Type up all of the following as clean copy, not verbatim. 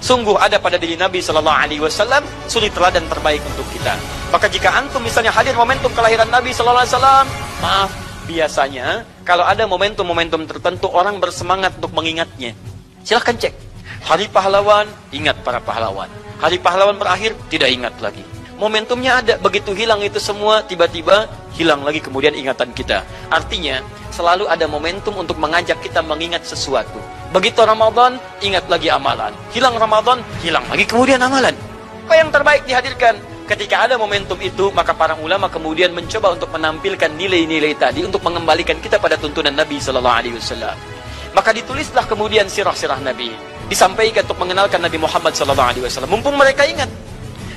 Sungguh ada pada diri Nabi Sallallahu Alaihi Wasallam suri teladan terbaik untuk kita. Maka jika antum misalnya hadir momentum kelahiran Nabi Sallallahu Alaihi Wasallam, maaf, biasanya kalau ada momentum-momentum tertentu orang bersemangat untuk mengingatnya. Silahkan cek. Hari pahlawan, ingat para pahlawan. Hari pahlawan berakhir, tidak ingat lagi. Momentumnya ada, begitu hilang itu semua, tiba-tiba hilang lagi kemudian ingatan kita. Artinya, selalu ada momentum untuk mengajak kita mengingat sesuatu. Begitu Ramadan, ingat lagi amalan. Hilang Ramadan, hilang lagi kemudian amalan. Apa yang terbaik dihadirkan? Ketika ada momentum itu, maka para ulama kemudian mencoba untuk menampilkan nilai-nilai tadi untuk mengembalikan kita pada tuntunan Nabi Sallallahu Alaihi Wasallam. Maka ditulislah kemudian sirah-sirah Nabi. Disampaikan untuk mengenalkan Nabi Muhammad Sallallahu Alaihi Wasallam. Mumpung mereka ingat.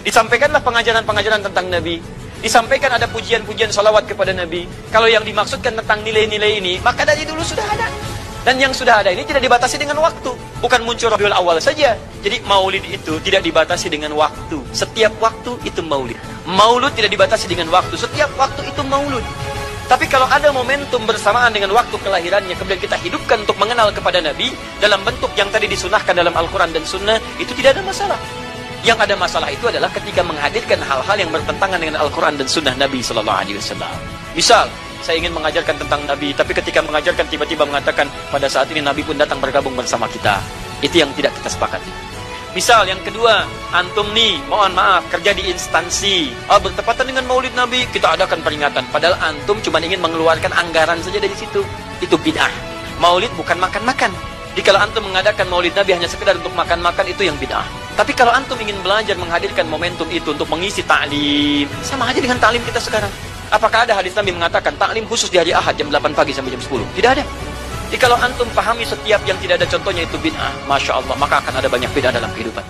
Disampaikanlah pengajaran-pengajaran tentang Nabi. Disampaikan ada pujian-pujian salawat kepada Nabi. Kalau yang dimaksudkan tentang nilai-nilai ini, maka dari dulu sudah ada. Dan yang sudah ada ini tidak dibatasi dengan waktu. Bukan muncul Rabiul Awal saja. Jadi maulid itu tidak dibatasi dengan waktu. Setiap waktu itu maulid. Maulud tidak dibatasi dengan waktu. Setiap waktu itu maulud. Tapi kalau ada momentum bersamaan dengan waktu kelahirannya, kemudian kita hidupkan untuk mengenal kepada Nabi dalam bentuk yang tadi disunahkan dalam Al-Quran dan Sunnah, itu tidak ada masalah. Yang ada masalah itu adalah ketika menghadirkan hal-hal yang bertentangan dengan Al-Quran dan Sunnah Nabi Sallallahu Alaihi Wasallam. Misal, saya ingin mengajarkan tentang Nabi, tapi ketika mengajarkan tiba-tiba mengatakan pada saat ini Nabi pun datang bergabung bersama kita. Itu yang tidak kita sepakati. Misal yang kedua, antum nih, mohon maaf, kerja di instansi. Bertepatan dengan Maulid Nabi, kita adakan peringatan. Padahal antum cuma ingin mengeluarkan anggaran saja dari situ. Itu bid'ah. Maulid bukan makan-makan. Jadi kalau antum mengadakan Maulid Nabi hanya sekedar untuk makan-makan, itu yang bid'ah. Tapi kalau antum ingin belajar menghadirkan momentum itu untuk mengisi ta'lim, sama aja dengan ta'lim kita sekarang. Apakah ada hadis Nabi mengatakan ta'lim khusus di hari Ahad jam 8 pagi sampai jam 10? Tidak ada. Jadi kalau antum pahami setiap yang tidak ada contohnya itu bid'ah, Masya Allah, maka akan ada banyak bid'ah dalam kehidupan.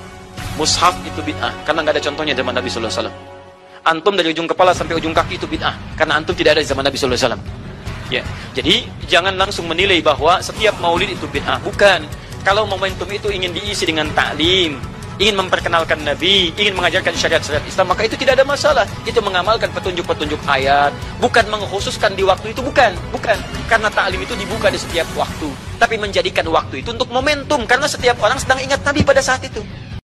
Mushaf itu bid'ah, karena nggak ada contohnya zaman Nabi Sallallahu Alaihi Wasallam. Antum dari ujung kepala sampai ujung kaki itu bid'ah, karena antum tidak ada di zaman Nabi Sallallahu Alaihi Wasallam. Ya, jadi jangan langsung menilai bahwa setiap maulid itu bid'ah. Bukan. Kalau momentum itu ingin diisi dengan ta'lim, ingin memperkenalkan Nabi, ingin mengajarkan syariat-syariat Islam, maka itu tidak ada masalah. Itu mengamalkan petunjuk-petunjuk ayat, bukan mengkhususkan di waktu itu, bukan. Karena ta'lim itu dibuka di setiap waktu, tapi menjadikan waktu itu untuk momentum, karena setiap orang sedang ingat Nabi pada saat itu.